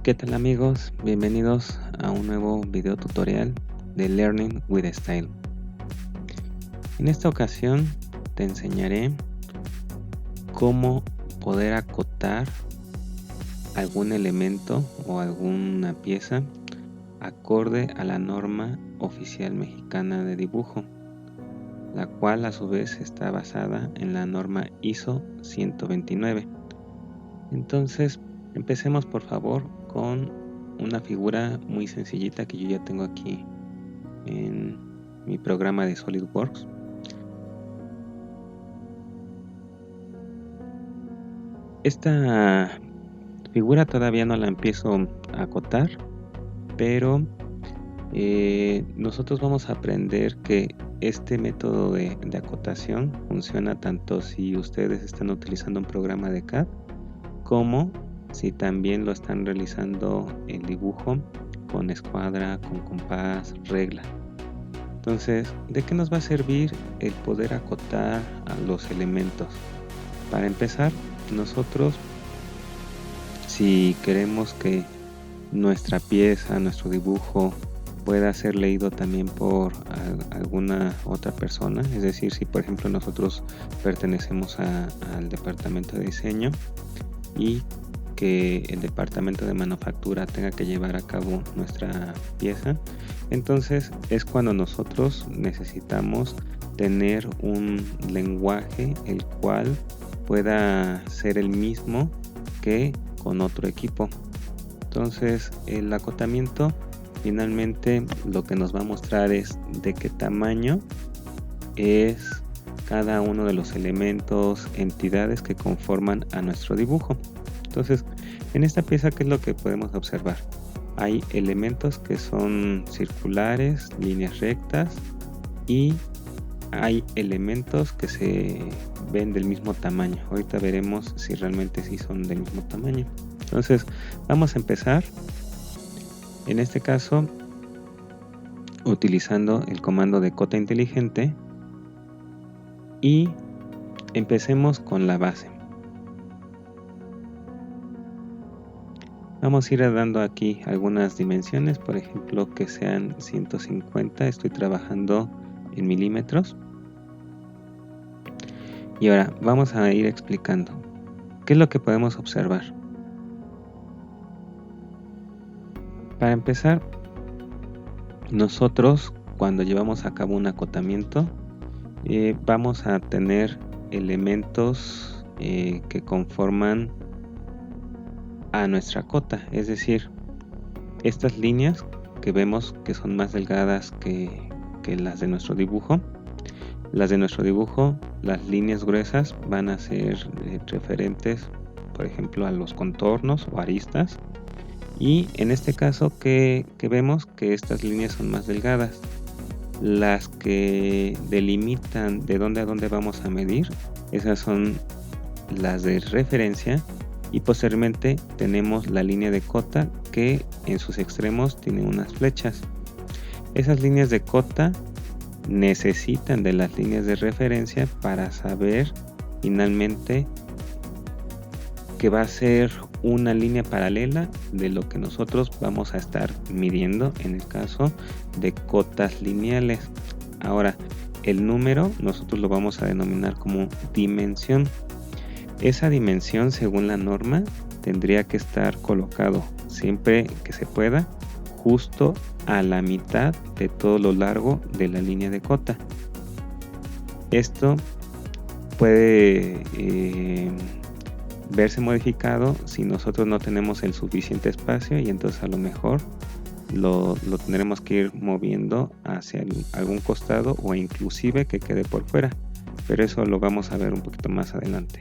¿Qué tal amigos? Bienvenidos a un nuevo video tutorial de Learning with Style. En esta ocasión te enseñaré cómo poder acotar algún elemento o alguna pieza acorde a la norma oficial mexicana de dibujo, la cual a su vez está basada en la norma ISO 129. Entonces, empecemos por favor con una figura muy sencillita que yo ya tengo aquí en mi programa de SolidWorks. Esta figura todavía no la empiezo a acotar, pero nosotros vamos a aprender que este método de acotación funciona tanto si ustedes están utilizando un programa de CAD como si también lo están realizando el dibujo con escuadra, con compás, regla. Entonces, ¿de qué nos va a servir el poder acotar a los elementos? Para empezar, nosotros, si queremos que nuestra pieza, nuestro dibujo pueda ser leído también por alguna otra persona, es decir, si por ejemplo nosotros pertenecemos al departamento de diseño y que el departamento de manufactura tenga que llevar a cabo nuestra pieza, entonces es cuando nosotros necesitamos tener un lenguaje el cual pueda ser el mismo que con otro equipo. Entonces el acotamiento finalmente lo que nos va a mostrar es de qué tamaño es cada uno de los elementos, entidades que conforman a nuestro dibujo. Entonces, en esta pieza, ¿qué es lo que podemos observar? Hay elementos que son circulares, líneas rectas, y hay elementos que se ven del mismo tamaño. Ahorita veremos si realmente sí son del mismo tamaño. Entonces, vamos a empezar, en este caso, utilizando el comando de cota inteligente, y empecemos con la base. Vamos a ir dando aquí algunas dimensiones, por ejemplo que sean 150, estoy trabajando en milímetros. Y ahora vamos a ir explicando qué es lo que podemos observar. Para empezar, nosotros cuando llevamos a cabo un acotamiento vamos a tener elementos que conforman a nuestra cota, es decir, estas líneas que vemos que son más delgadas que las de nuestro dibujo. Las de nuestro dibujo, las líneas gruesas van a ser referentes, por ejemplo, a los contornos o aristas. Y en este caso que vemos que estas líneas son más delgadas. Las que delimitan de dónde a dónde vamos a medir, esas son las de referencia. Y posteriormente tenemos la línea de cota que en sus extremos tiene unas flechas. Esas líneas de cota necesitan de las líneas de referencia para saber finalmente que va a ser una línea paralela de lo que nosotros vamos a estar midiendo en el caso de cotas lineales. Ahora, el número nosotros lo vamos a denominar como dimensión. Esa dimensión, según la norma, tendría que estar colocado siempre que se pueda justo a la mitad de todo lo largo de la línea de cota. Esto puede verse modificado si nosotros no tenemos el suficiente espacio, y entonces a lo mejor lo tendremos que ir moviendo hacia algún costado o inclusive que quede por fuera, pero eso lo vamos a ver un poquito más adelante.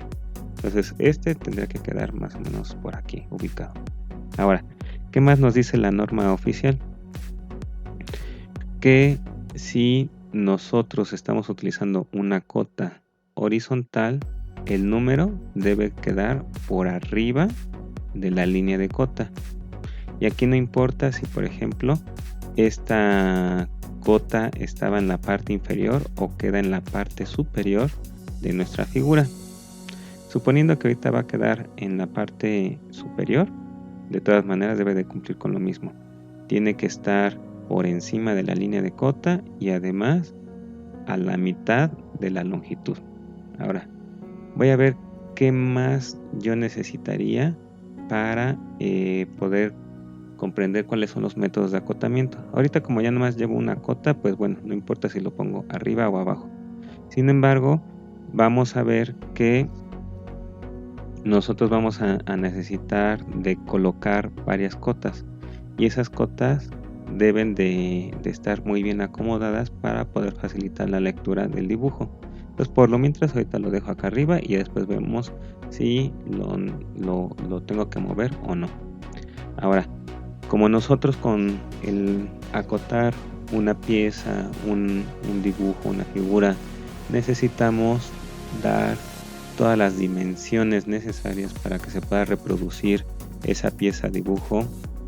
Entonces este tendría que quedar más o menos por aquí ubicado. Ahora, ¿qué más nos dice la norma oficial? Que si nosotros estamos utilizando una cota horizontal, el número debe quedar por arriba de la línea de cota. Y aquí no importa si, por ejemplo, esta cota estaba en la parte inferior o queda en la parte superior de nuestra figura. Suponiendo que ahorita va a quedar en la parte superior, de todas maneras debe de cumplir con lo mismo. Tiene que estar por encima de la línea de cota y además a la mitad de la longitud. Ahora, voy a ver qué más yo necesitaría para poder comprender cuáles son los métodos de acotamiento. Ahorita como ya nomás llevo una cota, pues bueno, no importa si lo pongo arriba o abajo. Sin embargo, vamos a ver que nosotros vamos a necesitar de colocar varias cotas y esas cotas deben de estar muy bien acomodadas para poder facilitar la lectura del dibujo. Entonces por lo mientras ahorita lo dejo acá arriba y después vemos si lo tengo que mover o no. Ahora, como nosotros con el acotar una pieza, un dibujo, una figura, necesitamos dar todas las dimensiones necesarias para que se pueda reproducir esa pieza, dibujo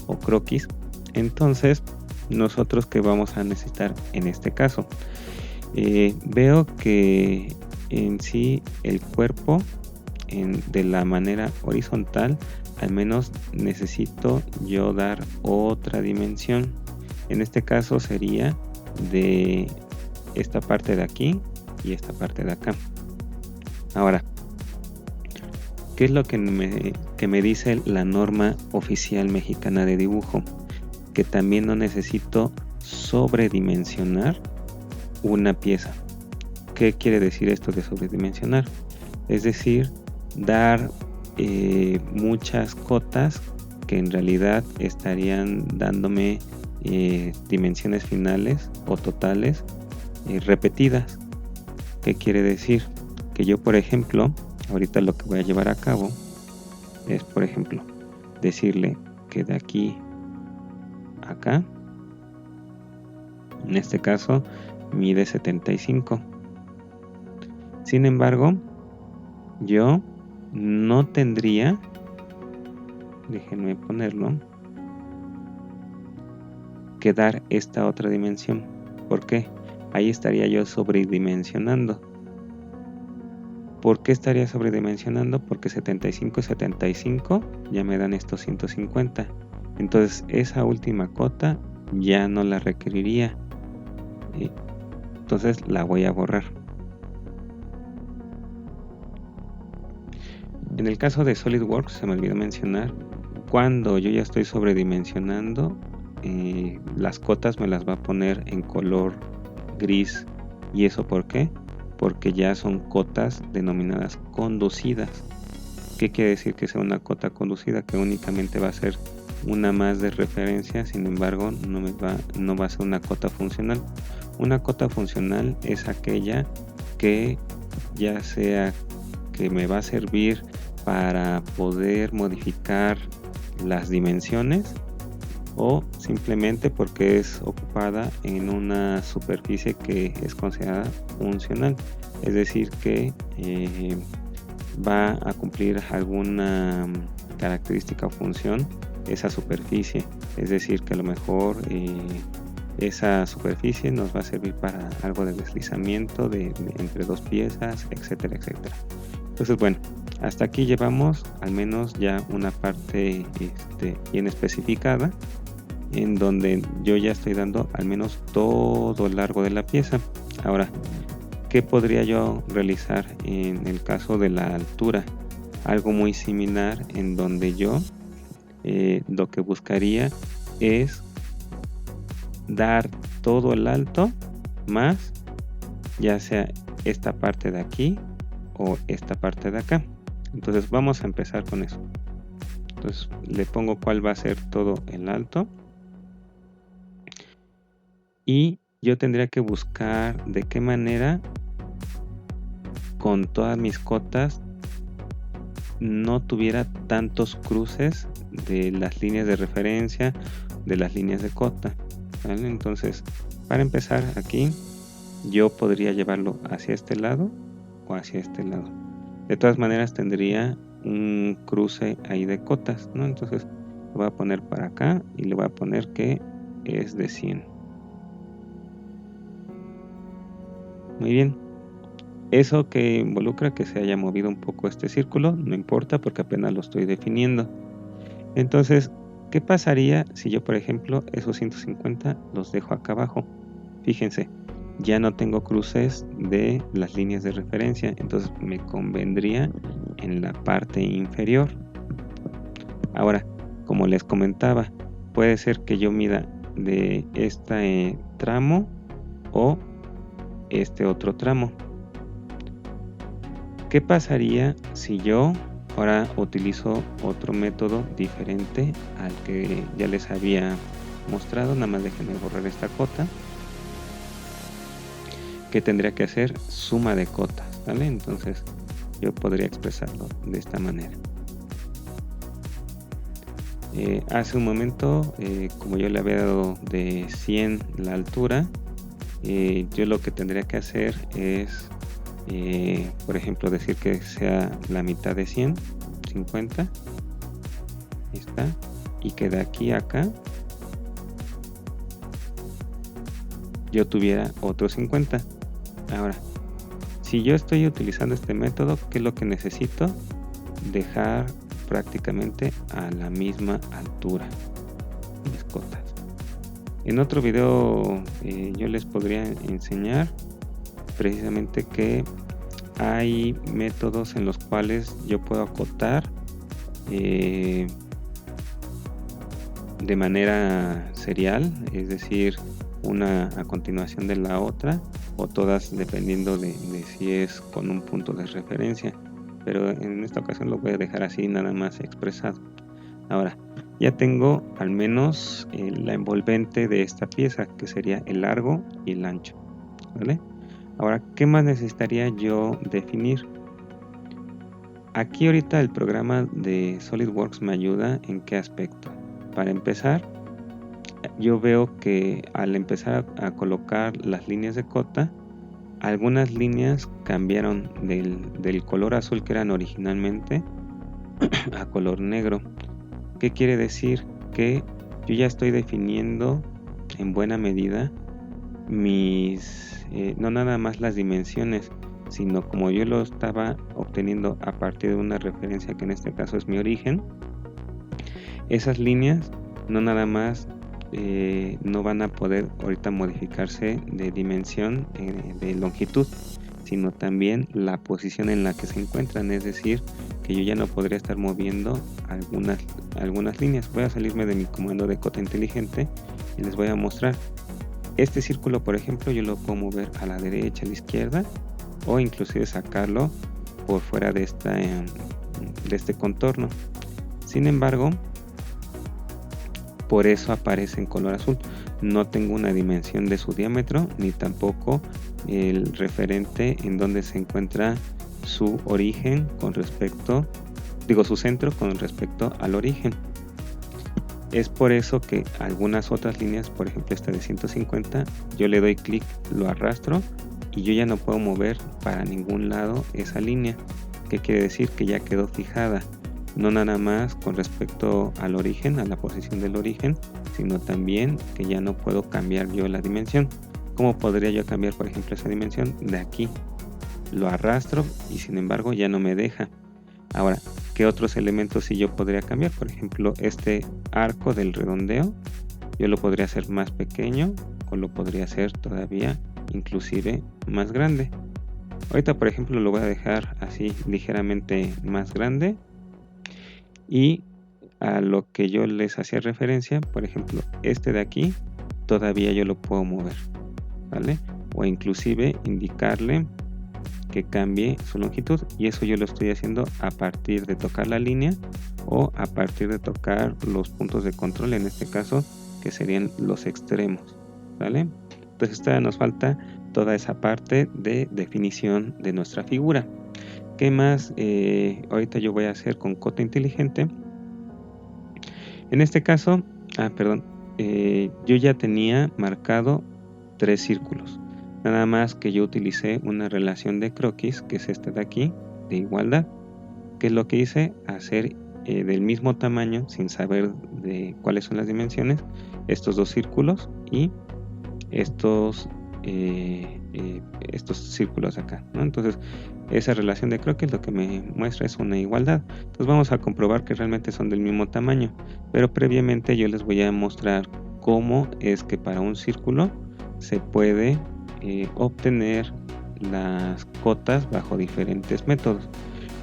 o croquis. Entonces, nosotros qué vamos a necesitar en este caso. Veo que en sí el cuerpo de la manera horizontal, al menos necesito yo dar otra dimensión. En este caso sería de esta parte de aquí y esta parte de acá. Ahora, ¿qué es lo que me dice la norma oficial mexicana de dibujo? Que también no necesito sobredimensionar una pieza. ¿Qué quiere decir esto de sobredimensionar? Es decir, dar muchas cotas que en realidad estarían dándome dimensiones finales o totales repetidas. ¿Qué quiere decir? Que yo, por ejemplo, ahorita lo que voy a llevar a cabo es, por ejemplo, decirle que de aquí a acá, en este caso, mide 75. Sin embargo, yo no tendría, déjenme ponerlo, que dar esta otra dimensión. ¿Por qué? Ahí estaría yo sobredimensionando. ¿Por qué estaría sobredimensionando? Porque 75 y 75 ya me dan estos 150. Entonces esa última cota ya no la requeriría. Entonces la voy a borrar. En el caso de SolidWorks se me olvidó mencionar, cuando yo ya estoy sobredimensionando, las cotas me las va a poner en color gris. ¿Y eso por qué? Porque ya son cotas denominadas conducidas. ¿Qué quiere decir que sea una cota conducida? Que únicamente va a ser una más de referencia, sin embargo no va a ser una cota funcional. Una cota funcional es aquella que ya sea que me va a servir para poder modificar las dimensiones o simplemente porque es ocupada en una superficie que es considerada funcional, es decir que va a cumplir alguna característica o función esa superficie, es decir que a lo mejor esa superficie nos va a servir para algo de deslizamiento entre dos piezas, etcétera, etcétera. Entonces bueno, hasta aquí llevamos al menos ya una parte bien especificada, en donde yo ya estoy dando al menos todo el largo de la pieza. Ahora, ¿qué podría yo realizar en el caso de la altura? Algo muy similar, en donde yo lo que buscaría es dar todo el alto más ya sea esta parte de aquí o esta parte de acá. Entonces vamos a empezar con eso. Entonces le pongo cuál va a ser todo el alto y yo tendría que buscar de qué manera con todas mis cotas no tuviera tantos cruces de las líneas de referencia, de las líneas de cota, ¿vale? Entonces para empezar aquí yo podría llevarlo hacia este lado o hacia este lado. De todas maneras tendría un cruce ahí de cotas, ¿no? Entonces lo voy a poner para acá y le voy a poner que es de 100. Muy bien. Eso que involucra que se haya movido un poco este círculo, no importa porque apenas lo estoy definiendo. Entonces ¿Qué pasaría si yo, por ejemplo, esos 150 los dejo acá abajo? Fíjense, ya no tengo cruces de las líneas de referencia, entonces me convendría en la parte inferior. Ahora, como les comentaba, puede ser que yo mida de este tramo o este otro tramo. ¿Qué pasaría si yo ahora utilizo otro método diferente al que ya les había mostrado? Nada más déjenme borrar esta cota. Que tendría que hacer suma de cotas, ¿vale? Entonces yo podría expresarlo de esta manera. Hace un momento, como yo le había dado de 100 la altura, yo lo que tendría que hacer es, por ejemplo, decir que sea la mitad de 100, 50, ahí está, y que de aquí a acá yo tuviera otro 50. Ahora, si yo estoy utilizando este método, ¿qué es lo que necesito? Dejar prácticamente a la misma altura mis cotas. En otro video yo les podría enseñar precisamente que hay métodos en los cuales yo puedo acotar de manera serial, es decir, una a continuación de la otra, o todas dependiendo de si es con un punto de referencia, pero en esta ocasión lo voy a dejar así nada más expresado. Ahora ya tengo al menos la envolvente de esta pieza, que sería el largo y el ancho, ¿vale? Ahora, ¿qué más necesitaría yo definir? Aquí ahorita el programa de SolidWorks me ayuda en qué aspecto. Para empezar, yo veo que al empezar a colocar las líneas de cota, algunas líneas cambiaron del color azul que eran originalmente a color negro. ¿Qué quiere decir? Que yo ya estoy definiendo en buena medida mis, no nada más las dimensiones, sino como yo lo estaba obteniendo a partir de una referencia que en este caso es mi origen. Esas líneas no nada más no van a poder ahorita modificarse de dimensión, de longitud, sino también la posición en la que se encuentran, es decir, que yo ya no podría estar moviendo algunas líneas. Voy a salirme de mi comando de cota inteligente y les voy a mostrar. Este círculo, por ejemplo, yo lo puedo mover a la derecha, a la izquierda, o inclusive sacarlo por fuera de este contorno. Sin embargo, por eso aparece en color azul. No tengo una dimensión de su diámetro, ni tampoco el referente en donde se encuentra su origen con respecto, su centro con respecto al origen. Es por eso que algunas otras líneas, por ejemplo esta de 150, yo le doy clic, lo arrastro y yo ya no puedo mover para ningún lado esa línea. ¿Qué quiere decir? Que ya quedó fijada. No nada más con respecto al origen, a la posición del origen, sino también que ya no puedo cambiar yo la dimensión. ¿Cómo podría yo cambiar, por ejemplo, esa dimensión? De aquí. Lo arrastro y sin embargo ya no me deja. Ahora, ¿qué otros elementos sí yo podría cambiar? Por ejemplo, este arco del redondeo, yo lo podría hacer más pequeño o lo podría hacer todavía inclusive más grande. Ahorita, por ejemplo, lo voy a dejar así ligeramente más grande. Y a lo que yo les hacía referencia, por ejemplo, este de aquí, todavía yo lo puedo mover, ¿vale? O inclusive indicarle que cambie su longitud, y eso yo lo estoy haciendo a partir de tocar la línea o a partir de tocar los puntos de control, en este caso, que serían los extremos, ¿vale? Entonces todavía nos falta toda esa parte de definición de nuestra figura. ¿Qué más? Ahorita yo voy a hacer con cota inteligente. En este caso, yo ya tenía marcado 3 círculos. Nada más que yo utilicé una relación de croquis, que es esta de aquí, de igualdad. ¿Qué es lo que hice? Hacer del mismo tamaño, sin saber de cuáles son las dimensiones, estos 2 círculos y estos círculos acá, ¿no? Entonces esa relación de croquis lo que me muestra es una igualdad. Entonces vamos a comprobar que realmente son del mismo tamaño, pero previamente yo les voy a mostrar cómo es que para un círculo se puede obtener las cotas bajo diferentes métodos.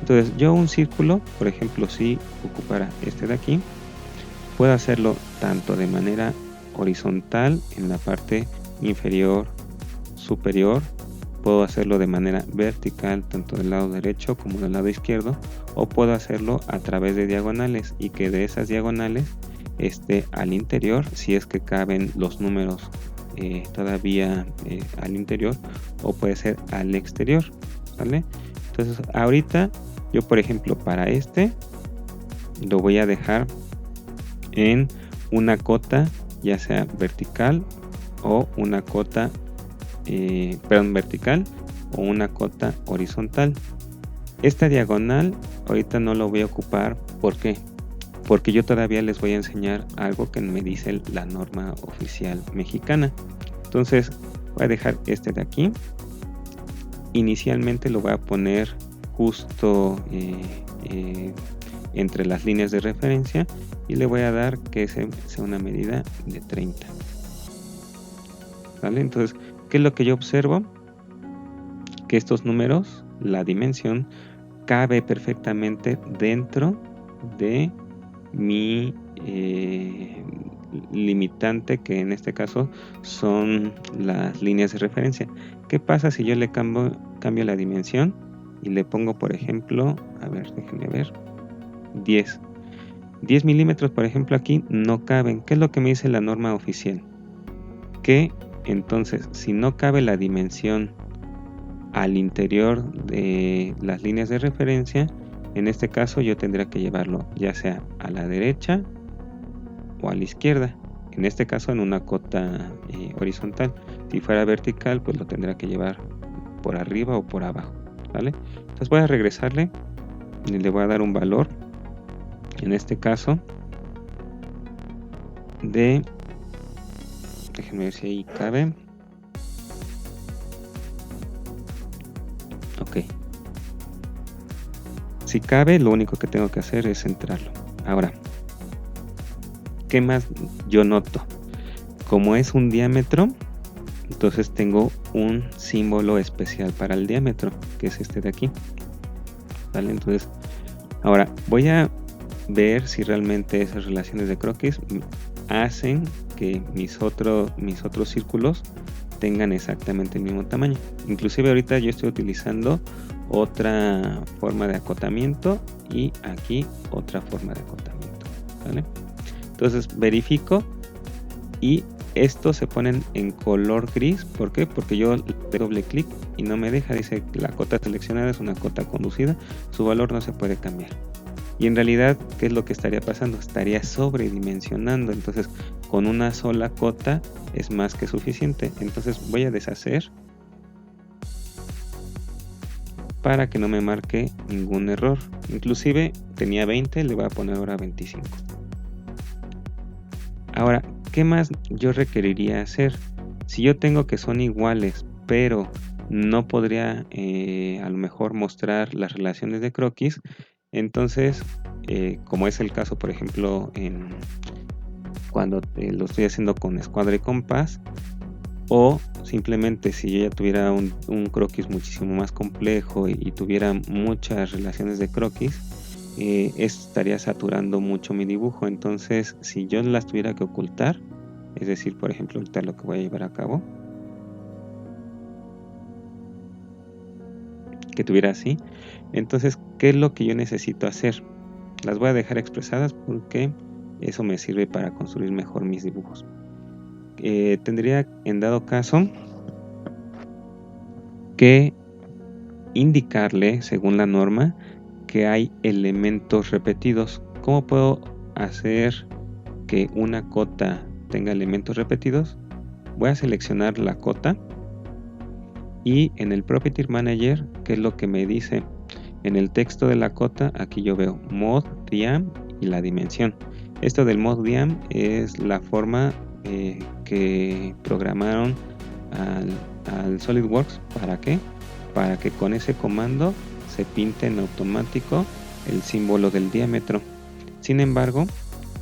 Entonces yo un círculo, por ejemplo, si ocupara este de aquí, puedo hacerlo tanto de manera horizontal en la parte inferior, superior, puedo hacerlo de manera vertical tanto del lado derecho como del lado izquierdo, o puedo hacerlo a través de diagonales y que de esas diagonales esté al interior si es que caben los números todavía al interior, o puede ser al exterior, ¿vale? Entonces ahorita yo, por ejemplo, para este lo voy a dejar en una cota, ya sea vertical o una cota vertical o una cota horizontal. Esta diagonal ahorita no lo voy a ocupar. ¿Por qué? Porque yo todavía les voy a enseñar algo que me dice la norma oficial mexicana. Entonces voy a dejar este de aquí. Inicialmente lo voy a poner justo entre las líneas de referencia y le voy a dar que sea una medida de 30. ¿Vale? Entonces, ¿qué es lo que yo observo? Que estos números, la dimensión, cabe perfectamente dentro de mi limitante, que en este caso son las líneas de referencia. ¿Qué pasa si yo le cambio la dimensión y le pongo, por ejemplo, a ver, déjenme ver, 10 milímetros, por ejemplo, aquí no caben? ¿Qué es lo que me dice la norma oficial? Que entonces, si no cabe la dimensión al interior de las líneas de referencia, en este caso yo tendría que llevarlo ya sea a la derecha o a la izquierda. En este caso en una cota horizontal. Si fuera vertical, pues lo tendrá que llevar por arriba o por abajo, ¿vale? Entonces voy a regresarle y le voy a dar un valor, en este caso de, déjenme ver si ahí cabe. Ok, si cabe, lo único que tengo que hacer es centrarlo. Ahora, ¿qué más yo noto? Como es un diámetro, entonces tengo un símbolo especial para el diámetro, que es este de aquí, ¿vale? Entonces ahora voy a ver si realmente esas relaciones de croquis hacen que mis otros círculos tengan exactamente el mismo tamaño. Inclusive ahorita yo estoy utilizando otra forma de acotamiento y aquí otra forma de acotamiento, ¿vale? Entonces verifico y estos se ponen en color gris. ¿Por qué? Porque yo le doy doble clic y no me deja. Dice que la cota seleccionada es una cota conducida, su valor no se puede cambiar. Y en realidad, ¿qué es lo que estaría pasando? Estaría sobredimensionando. Entonces, con una sola cota es más que suficiente. Entonces voy a deshacer para que no me marque ningún error. Inclusive tenía 20, le voy a poner ahora 25. Ahora, ¿qué más yo requeriría hacer? Si yo tengo que son iguales, pero no podría a lo mejor mostrar las relaciones de croquis, entonces, como es el caso, por ejemplo, cuando lo estoy haciendo con escuadra y compás, o simplemente si yo ya tuviera un croquis muchísimo más complejo y tuviera muchas relaciones de croquis, estaría saturando mucho mi dibujo. Entonces, si yo las tuviera que ocultar, es decir, por ejemplo, ahorita lo que voy a llevar a cabo, que tuviera así, entonces, ¿qué es lo que yo necesito hacer? Las voy a dejar expresadas porque eso me sirve para construir mejor mis dibujos. Tendría, en dado caso, que indicarle, según la norma, que hay elementos repetidos. ¿Cómo puedo hacer que una cota tenga elementos repetidos? Voy a seleccionar la cota y en el Property Manager, ¿qué es lo que me dice? En el texto de la cota, aquí yo veo mod, diam y la dimensión. Esto del mod diam es la forma que programaron al SolidWorks. ¿Para qué? para que con ese comando se pinte en automático el símbolo del diámetro. Sin embargo,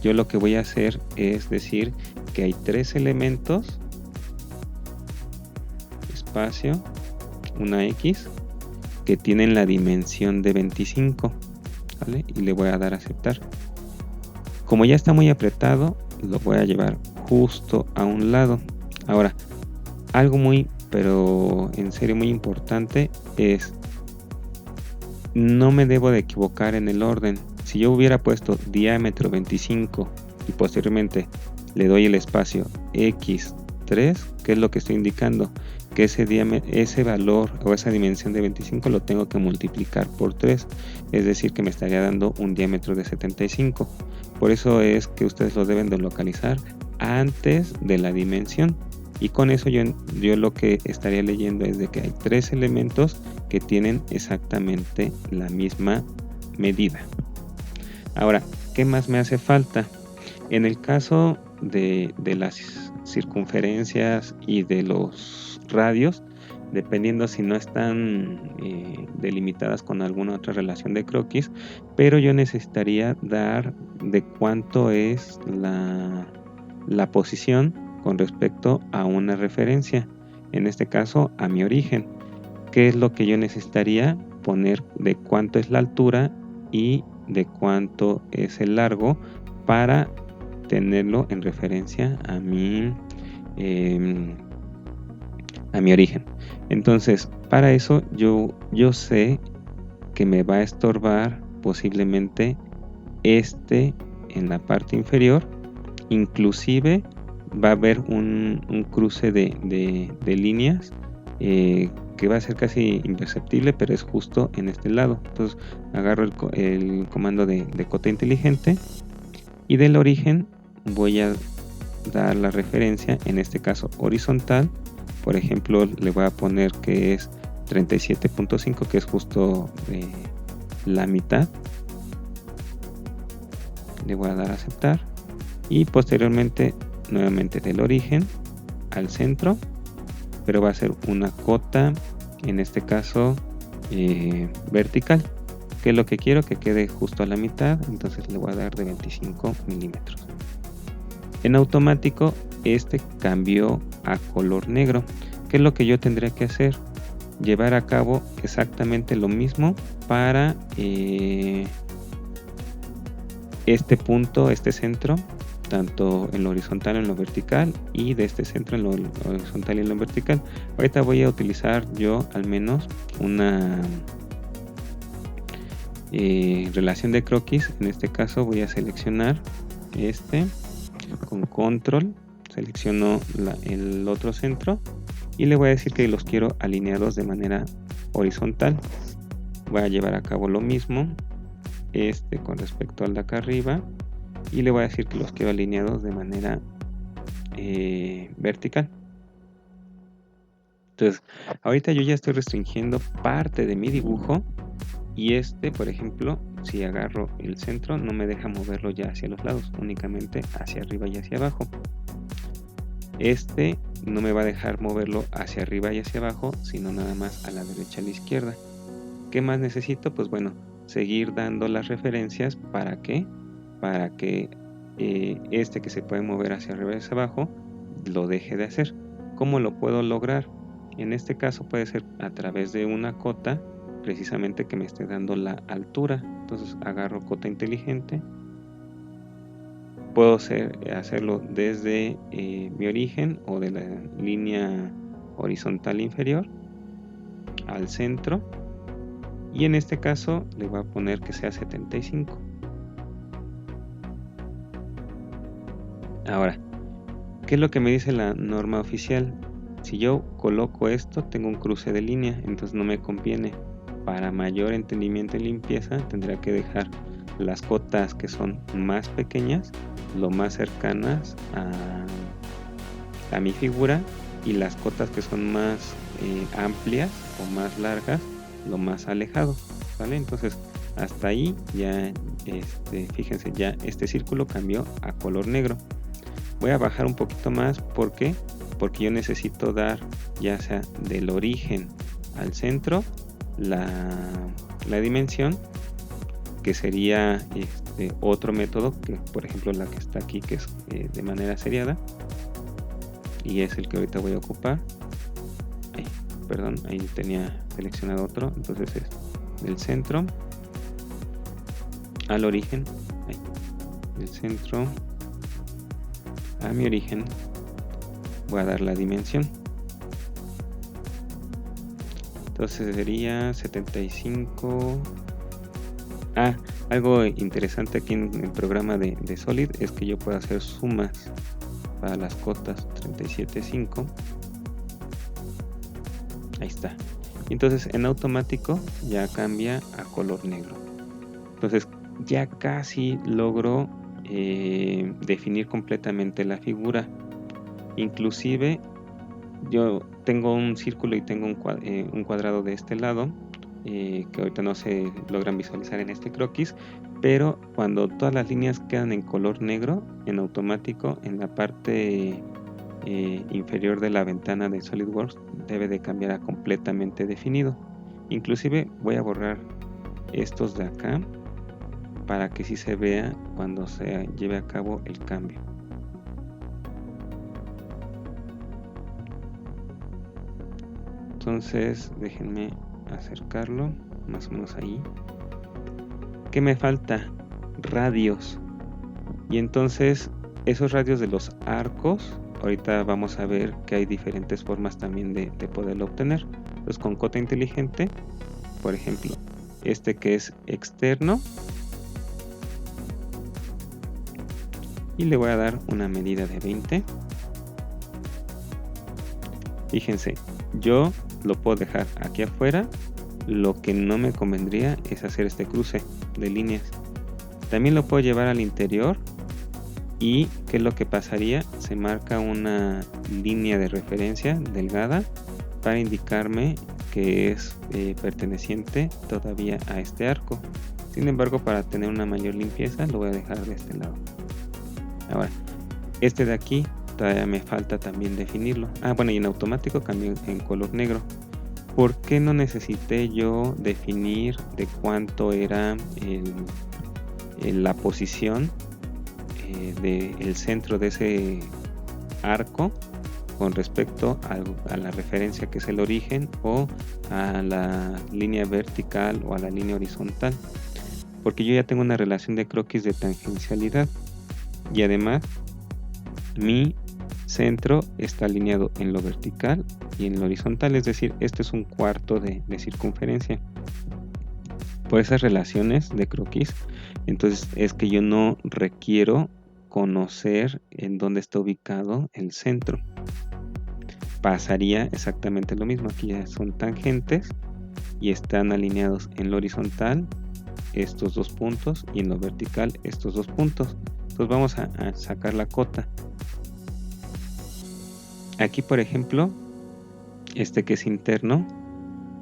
yo lo que voy a hacer es decir que hay 3 elementos, espacio, una X, que tienen la dimensión de 25, ¿vale? Y le voy a dar a aceptar. Como ya está muy apretado, lo voy a llevar justo a un lado. Ahora, algo pero en serio muy importante es, no me debo de equivocar en el orden. Si yo hubiera puesto diámetro 25 y posteriormente le doy el espacio X3, ¿qué es lo que estoy indicando? Que ese valor o esa dimensión de 25 lo tengo que multiplicar por 3, es decir, que me estaría dando un diámetro de 75. Por eso es que ustedes lo deben de localizar antes de la dimensión. Y con eso yo lo que estaría leyendo es de que hay 3 elementos que tienen exactamente la misma medida. Ahora, ¿qué más me hace falta? En el caso de las circunferencias y de los radios, dependiendo si no están delimitadas con alguna otra relación de croquis, pero yo necesitaría dar de cuánto es la posición con respecto a una referencia, en este caso a mi origen. ¿Qué es lo que yo necesitaría? Poner de cuánto es la altura y de cuánto es el largo para tenerlo en referencia a mi origen. Entonces, para eso yo sé que me va a estorbar posiblemente en la parte inferior. Inclusive va a haber un cruce de líneas que va a ser casi imperceptible, pero es justo en este lado. Entonces agarro el comando de cota inteligente y del origen voy a dar la referencia, en este caso horizontal. Por ejemplo, le voy a poner que es 37.5, que es justo la mitad. Le voy a dar a aceptar y posteriormente nuevamente del origen al centro, pero va a ser una cota, en este caso vertical, que es lo que quiero que quede justo a la mitad. Entonces le voy a dar de 25 milímetros. En automático cambió a color negro. ¿Qué es lo que yo tendría que hacer? Llevar a cabo exactamente lo mismo para este punto, este centro, tanto en lo horizontal en lo vertical, y de este centro en lo horizontal y en lo vertical. Ahorita voy a utilizar yo al menos una relación de croquis. En este caso voy a seleccionar con control, selecciono el otro centro y le voy a decir que los quiero alineados de manera horizontal. Voy a llevar a cabo lo mismo con respecto al de acá arriba y le voy a decir que los quiero alineados de manera vertical. Entonces ahorita yo ya estoy restringiendo parte de mi dibujo y por ejemplo, si agarro el centro no me deja moverlo ya hacia los lados, únicamente hacia arriba y hacia abajo. No me va a dejar moverlo hacia arriba y hacia abajo, sino nada más a la derecha y a la izquierda. ¿Qué más necesito? Pues bueno, seguir dando las referencias. ¿Para qué? Para que que se puede mover hacia arriba y hacia abajo lo deje de hacer. ¿Cómo lo puedo lograr? En este caso puede ser a través de una cota, precisamente que me esté dando la altura. Entonces agarro cota inteligente. Puedo hacerlo desde mi origen o de la línea horizontal inferior al centro, y en este caso le voy a poner que sea 75. Ahora, ¿qué es lo que me dice la norma oficial? Si yo coloco esto, tengo un cruce de línea, entonces no me conviene. Para mayor entendimiento y limpieza tendría que dejar las cotas que son más pequeñas lo más cercanas a mi figura, y las cotas que son más amplias o más largas lo más alejado, ¿vale? Entonces hasta ahí ya fíjense, ya este círculo cambió a color negro. Voy a bajar un poquito más. ¿Por qué? Porque yo necesito dar ya sea del origen al centro la dimensión, que sería otro método, que por ejemplo la que está aquí, que es de manera seriada, y es el que ahorita voy a ocupar. Ahí tenía seleccionado otro. Entonces es del centro al origen, del centro a mi origen, voy a dar la dimensión. Entonces sería 75. Algo interesante aquí en el programa de Solid es que yo puedo hacer sumas para las cotas. 37.5. Ahí está. Entonces en automático ya cambia a color negro. Entonces ya casi logro definir completamente la figura. Inclusive yo tengo un círculo y tengo un cuadrado de este lado, que ahorita no se logran visualizar en este croquis, pero cuando todas las líneas quedan en color negro, en automático en la parte inferior de la ventana de SolidWorks debe de cambiar a completamente definido. Inclusive voy a borrar estos de acá para que sí se vea cuando se lleve a cabo el cambio. Entonces déjenme acercarlo más o menos ahí. ¿Qué me falta? Radios. Y entonces esos radios de los arcos, ahorita vamos a ver que hay diferentes formas también de poderlo obtener. Entonces con cota inteligente, por ejemplo, este que es externo, y le voy a dar una medida de 20. Fíjense, yo lo puedo dejar aquí afuera. Lo que no me convendría es hacer este cruce de líneas. También lo puedo llevar al interior. ¿Y qué es lo que pasaría? Se marca una línea de referencia delgada para indicarme que es perteneciente todavía a este arco. Sin embargo, para tener una mayor limpieza lo voy a dejar de este lado. Ahora, este de aquí todavía me falta también definirlo. Bueno, y en automático cambió en color negro. ¿Por qué no necesité yo definir de cuánto era la posición del centro de ese arco con respecto a la referencia que es el origen, o a la línea vertical o a la línea horizontal? Porque yo ya tengo una relación de croquis de tangencialidad, y además mi centro está alineado en lo vertical y en lo horizontal, es decir, este es un cuarto de circunferencia. Por esas relaciones de croquis, entonces es que yo no requiero conocer en dónde está ubicado el centro. Pasaría exactamente lo mismo. Aquí ya son tangentes y están alineados en lo horizontal estos dos puntos y en lo vertical estos dos puntos. Entonces vamos a sacar la cota. Aquí, por ejemplo, este que es interno,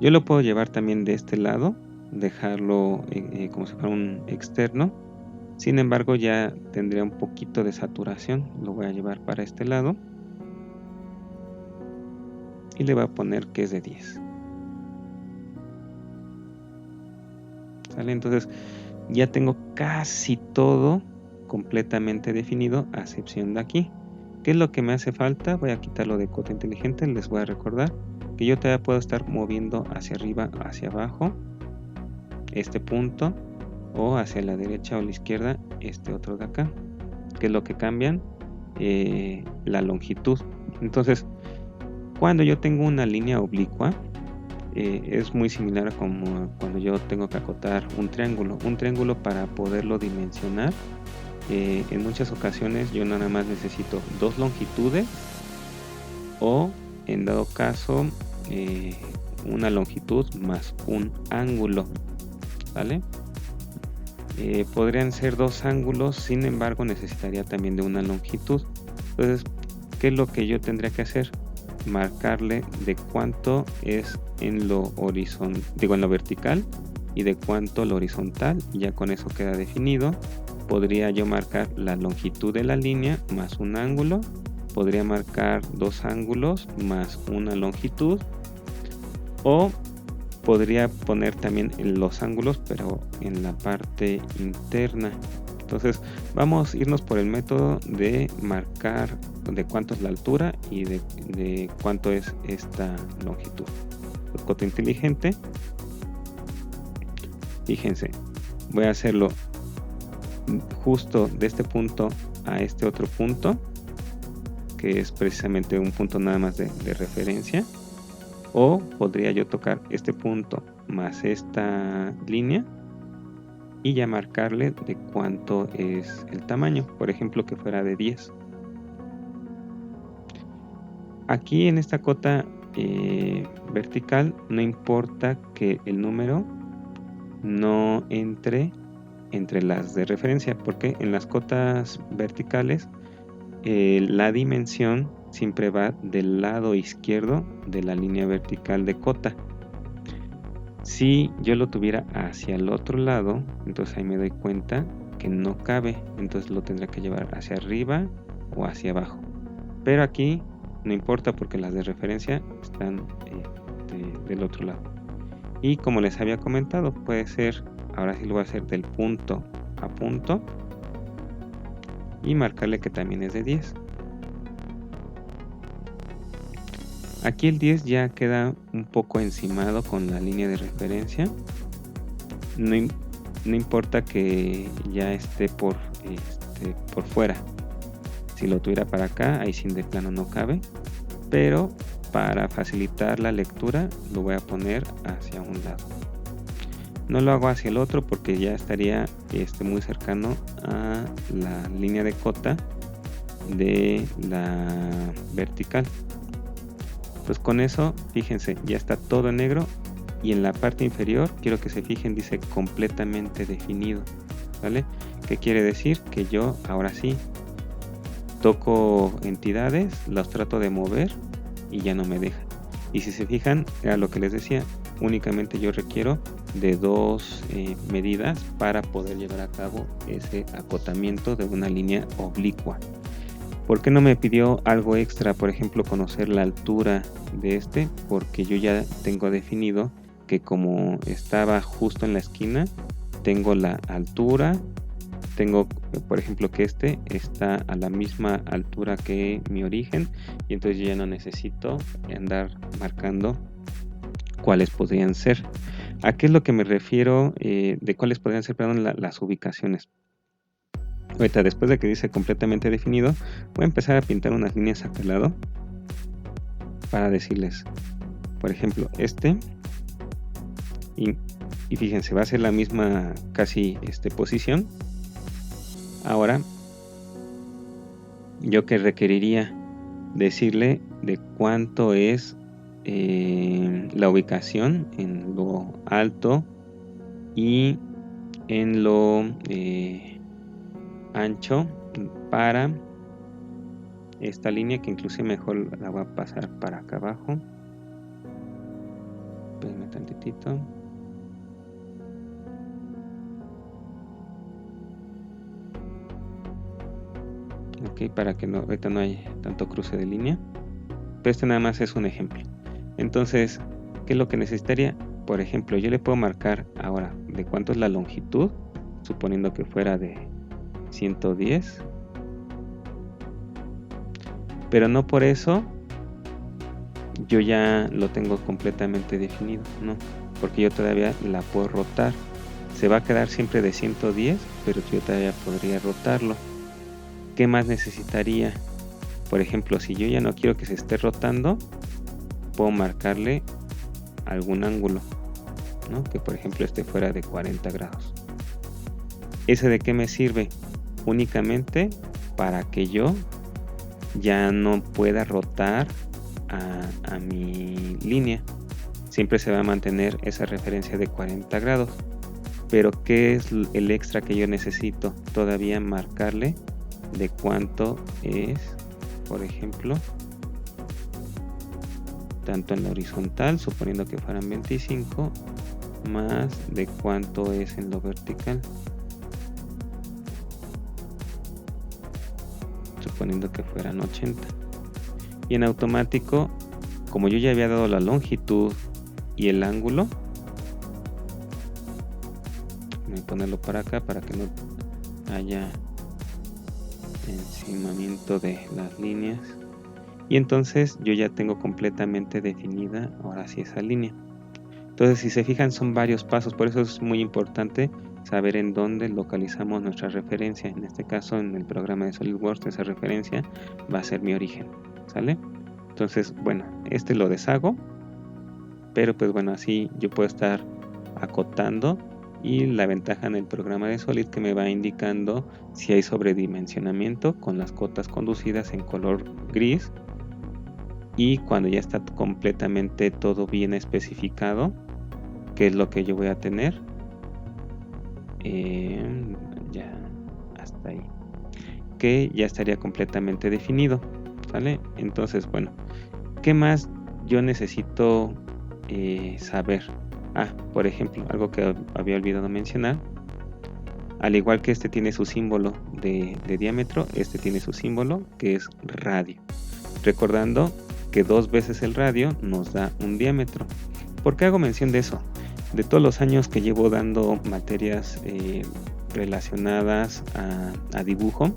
yo lo puedo llevar también de este lado, dejarlo como si fuera un externo. Sin embargo, ya tendría un poquito de saturación. Lo voy a llevar para este lado y le voy a poner que es de 10. ¿Sale? Entonces ya tengo casi todo completamente definido, a excepción de aquí. ¿Qué es lo que me hace falta? Voy a quitarlo de cota inteligente. Les voy a recordar que yo todavía puedo estar moviendo hacia arriba, hacia abajo este punto, o hacia la derecha o la izquierda este otro de acá. ¿Qué es lo que cambian? La longitud. Entonces, cuando yo tengo una línea oblicua, es muy similar a como cuando yo tengo que acotar un triángulo. Un triángulo, para poderlo dimensionar, en muchas ocasiones yo nada más necesito dos longitudes, o en dado caso una longitud más un ángulo. ¿Vale? Podrían ser dos ángulos, sin embargo necesitaría también de una longitud. Entonces, ¿qué es lo que yo tendría que hacer? Marcarle de cuánto es en lo en lo vertical y de cuánto lo horizontal, y ya con eso queda definido. Podría yo marcar la longitud de la línea más un ángulo, podría marcar dos ángulos más una longitud, o podría poner también los ángulos, pero en la parte interna. Entonces vamos a irnos por el método de marcar de cuánto es la altura y de cuánto es esta longitud. El cota inteligente, fíjense, voy a hacerlo justo de este punto a este otro punto, que es precisamente un punto nada más de referencia. O podría yo tocar este punto más esta línea y ya marcarle de cuánto es el tamaño, por ejemplo que fuera de 10. Aquí en esta cota vertical no importa que el número no entre las de referencia, porque en las cotas verticales la dimensión siempre va del lado izquierdo de la línea vertical de cota. Si yo lo tuviera hacia el otro lado, entonces ahí me doy cuenta que no cabe, entonces lo tendré que llevar hacia arriba o hacia abajo. Pero aquí no importa porque las de referencia están del otro lado. Y como les había comentado, puede ser, ahora sí lo voy a hacer del punto a punto y marcarle que también es de 10. Aquí el 10 ya queda un poco encimado con la línea de referencia. No importa que ya esté por fuera. Si lo tuviera para acá, ahí sin de plano no cabe. Pero para facilitar la lectura lo voy a poner hacia un lado. No lo hago hacia el otro porque ya estaría muy cercano a la línea de cota de la vertical. Pues con eso, fíjense, ya está todo en negro y en la parte inferior quiero que se fijen, dice completamente definido, ¿vale? ¿Qué quiere decir? Que yo ahora sí toco entidades, los trato de mover y ya no me deja. Y si se fijan, era lo que les decía, únicamente yo requiero de 2 medidas para poder llevar a cabo ese acotamiento de una línea oblicua. ¿Por qué no me pidió algo extra? Por ejemplo, conocer la altura de porque yo ya tengo definido que como estaba justo en la esquina, tengo la altura, tengo, por ejemplo, que está a la misma altura que mi origen y entonces yo ya no necesito andar marcando cuáles podrían ser. ¿A qué es lo que me refiero de cuáles podrían ser, las ubicaciones? Ahorita, después de que dice completamente definido, voy a empezar a pintar unas líneas acá al lado para decirles, por ejemplo, y fíjense, va a ser la misma casi posición. Ahora, yo que requeriría decirle de cuánto es la ubicación en lo alto y en lo ancho para esta línea, que inclusive mejor la voy a pasar para acá abajo. Espérenme tantitito. Ok, para que ahorita no haya tanto cruce de línea. Pero nada más es un ejemplo. Entonces, ¿qué es lo que necesitaría? Por ejemplo, yo le puedo marcar ahora de cuánto es la longitud, suponiendo que fuera de 110. Pero no por eso yo ya lo tengo completamente definido, no, porque yo todavía la puedo rotar. Se va a quedar siempre de 110, pero yo todavía podría rotarlo. ¿Qué más necesitaría? Por ejemplo, si yo ya no quiero que se esté rotando, puedo marcarle algún ángulo, ¿no? Que por ejemplo fuera de 40 grados. ¿Ese de qué me sirve? Únicamente para que yo ya no pueda rotar a mi línea. Siempre se va a mantener esa referencia de 40 grados. Pero ¿qué es el extra que yo necesito? Todavía marcarle de cuánto es, por ejemplo, tanto en la horizontal, suponiendo que fueran 25, más de cuánto es en lo vertical, suponiendo que fueran 80. Y en automático, como yo ya había dado la longitud y el ángulo, ponerlo para acá para que no haya encimamiento de las líneas. Y entonces yo ya tengo completamente definida ahora sí esa línea. Entonces, si se fijan, son varios pasos, por eso es muy importante saber en dónde localizamos nuestra referencia. En este caso, en el programa de SolidWorks, esa referencia va a ser mi origen, ¿sale? Entonces, bueno, este lo deshago, pero pues bueno, así yo puedo estar acotando, y la ventaja en el programa de Solid que me va indicando si hay sobredimensionamiento con las cotas conducidas en color gris, y cuando ya está completamente todo bien especificado, qué es lo que yo voy a tener. Ya hasta ahí, que ya estaría completamente definido, ¿sale? Entonces, bueno, ¿qué más yo necesito saber? Por ejemplo, algo que había olvidado mencionar, al igual que este tiene su símbolo de diámetro, este tiene su símbolo que es radio, recordando que 2 veces el radio nos da un diámetro. ¿Por qué hago mención de eso? De todos los años que llevo dando materias relacionadas a dibujo,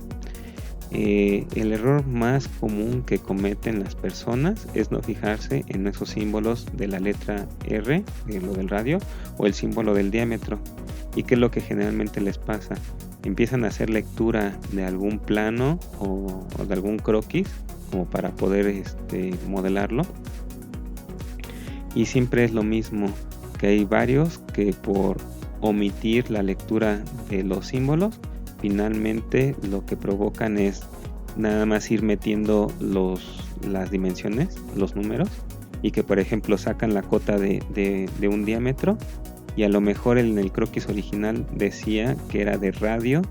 el error más común que cometen las personas es no fijarse en esos símbolos de la letra R, lo del radio, o el símbolo del diámetro. ¿Y qué es lo que generalmente les pasa? Empiezan a hacer lectura de algún plano o de algún croquis como para poder modelarlo, y siempre es lo mismo, que hay varios que por omitir la lectura de los símbolos, finalmente lo que provocan es nada más ir metiendo las dimensiones, los números, y que por ejemplo sacan la cota de un diámetro, y a lo mejor en el croquis original decía que era de radio,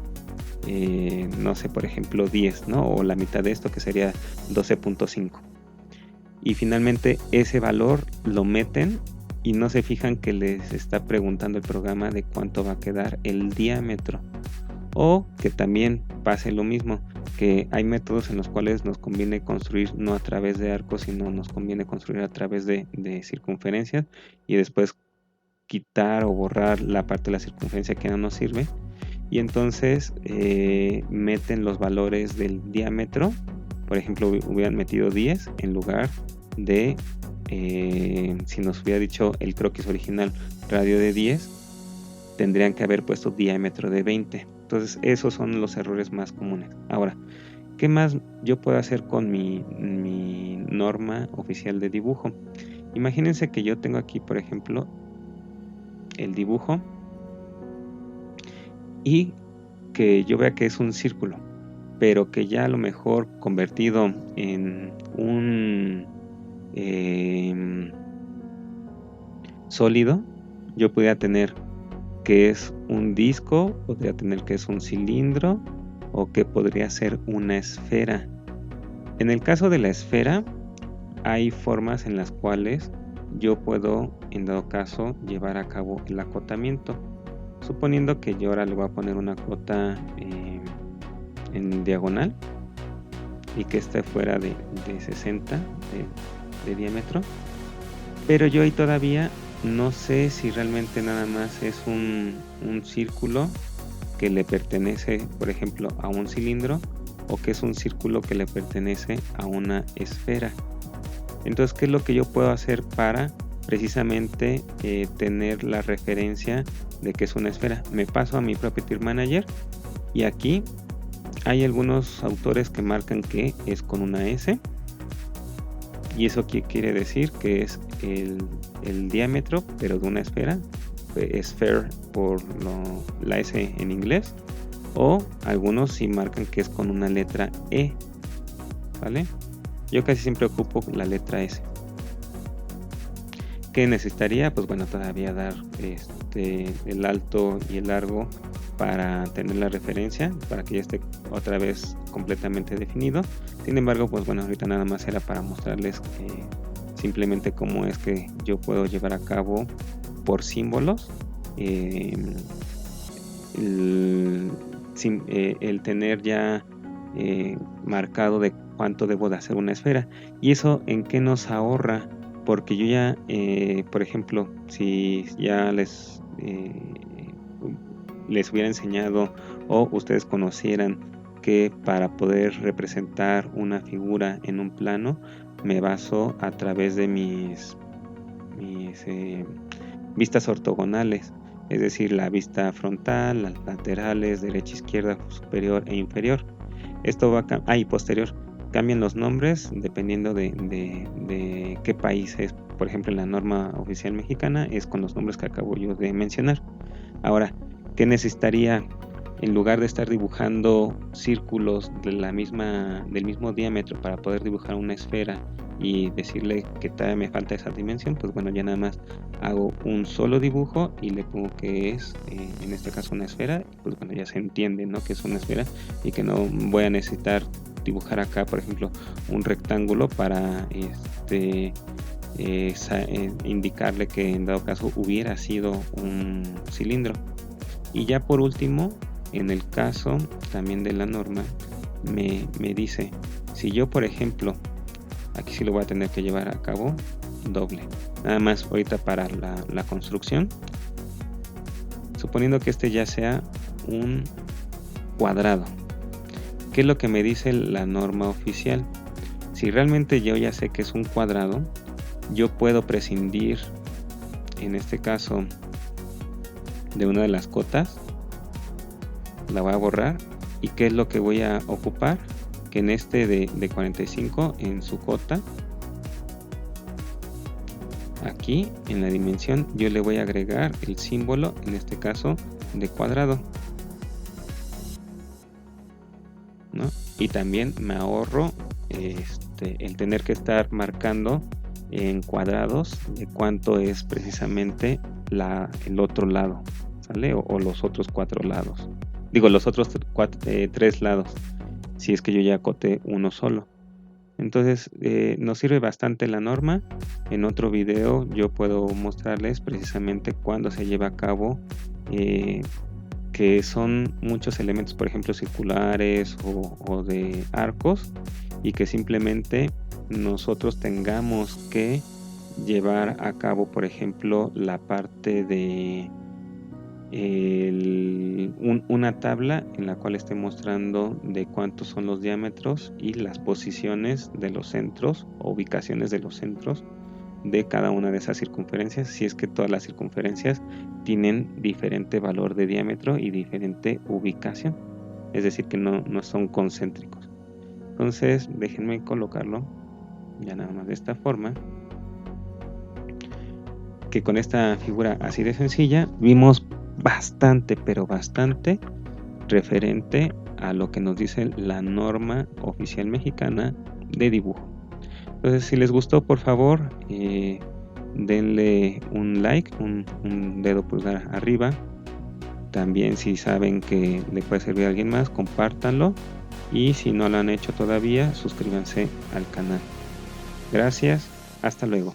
no sé, por ejemplo 10, ¿no? O la mitad de esto, que sería 12.5. Y finalmente ese valor lo meten y no se fijan que les está preguntando el programa de cuánto va a quedar el diámetro. O que también pase lo mismo, que hay métodos en los cuales nos conviene construir no a través de arcos, sino nos conviene construir a través de circunferencias, y después quitar o borrar la parte de la circunferencia que no nos sirve, y entonces meten los valores del diámetro. Por ejemplo, hubieran metido 10 en lugar de, si nos hubiera dicho el croquis original radio de 10, tendrían que haber puesto diámetro de 20. Entonces esos son los errores más comunes. Ahora, ¿qué más yo puedo hacer con mi norma oficial de dibujo? Imagínense que yo tengo aquí, por ejemplo, el dibujo, y que yo vea que es un círculo, pero que ya a lo mejor convertido en un sólido, yo podría tener que es un disco, podría tener que es un cilindro, o que podría ser una esfera. En el caso de la esfera, hay formas en las cuales yo puedo, en dado caso, llevar a cabo el acotamiento. Suponiendo que yo ahora le voy a poner una cota en diagonal, y que esté fuera de 60 de diámetro, pero yo ahí todavía no sé si realmente nada más es un círculo que le pertenece, por ejemplo, a un cilindro, o que es un círculo que le pertenece a una esfera. Entonces, ¿qué es lo que yo puedo hacer para precisamente tener la referencia de que es una esfera? Me paso a mi Property Manager, y aquí hay algunos autores que marcan que es con una S, y eso quiere decir que es el diámetro, pero de una esfera, sphere por la S en inglés, o algunos sí marcan que es con una letra E, ¿vale? Yo casi siempre ocupo la letra S. ¿Qué necesitaría? Pues bueno, todavía dar el alto y el largo para tener la referencia, para que ya esté otra vez completamente definido. Sin embargo, pues bueno, ahorita nada más era para mostrarles simplemente cómo es que yo puedo llevar a cabo por símbolos el tener ya marcado de cuánto debo de hacer una esfera. ¿Y eso en qué nos ahorra? Porque yo ya, por ejemplo, si ya les les hubiera enseñado o ustedes conocieran que para poder representar una figura en un plano me baso a través de mis vistas ortogonales, es decir, la vista frontal, las laterales, derecha, izquierda, superior e inferior. Esto va y posterior. Cambian los nombres dependiendo de qué país es. Por ejemplo, en la norma oficial mexicana es con los nombres que acabo yo de mencionar. Ahora, ¿qué necesitaría? En lugar de estar dibujando círculos del mismo diámetro para poder dibujar una esfera y decirle que todavía me falta esa dimensión, pues bueno, ya nada más hago un solo dibujo y le pongo que es, en este caso, una esfera. Pues bueno, ya se entiende, ¿no?, que es una esfera y que no voy a necesitar dibujar acá, por ejemplo, un rectángulo para indicarle que en dado caso hubiera sido un cilindro. Y ya por último, en el caso también de la norma, me dice, si yo, por ejemplo, aquí sí lo voy a tener que llevar a cabo doble, nada más ahorita para la construcción, suponiendo que este ya sea un cuadrado. ¿Qué es lo que me dice la norma oficial? Si realmente yo ya sé que es un cuadrado, yo puedo prescindir, en este caso, de una de las cotas. La voy a borrar. ¿Y qué es lo que voy a ocupar? Que en este de 45, en su cota, aquí en la dimensión, yo le voy a agregar el símbolo, en este caso, de cuadrado, ¿no? Y también me ahorro el tener que estar marcando en cuadrados de cuánto es precisamente el otro lado, ¿sale? O los otros 4 lados. Digo, los otros 3 lados, si es que yo ya acoté uno solo. Entonces, nos sirve bastante la norma. En otro video yo puedo mostrarles precisamente cuando se lleva a cabo, que son muchos elementos, por ejemplo, circulares o de arcos, y que simplemente nosotros tengamos que llevar a cabo, por ejemplo, la parte de una tabla en la cual esté mostrando de cuántos son los diámetros y las posiciones de los centros o ubicaciones de los centros de cada una de esas circunferencias, si es que todas las circunferencias tienen diferente valor de diámetro y diferente ubicación, es decir, que no son concéntricos. Entonces déjenme colocarlo ya nada más de esta forma, que con esta figura así de sencilla vimos bastante, pero bastante referente a lo que nos dice la norma oficial mexicana de dibujo. Entonces, si les gustó, por favor, denle un like, un dedo pulgar arriba. También, si saben que le puede servir a alguien más, compártanlo. Y si no lo han hecho todavía, suscríbanse al canal. Gracias, hasta luego.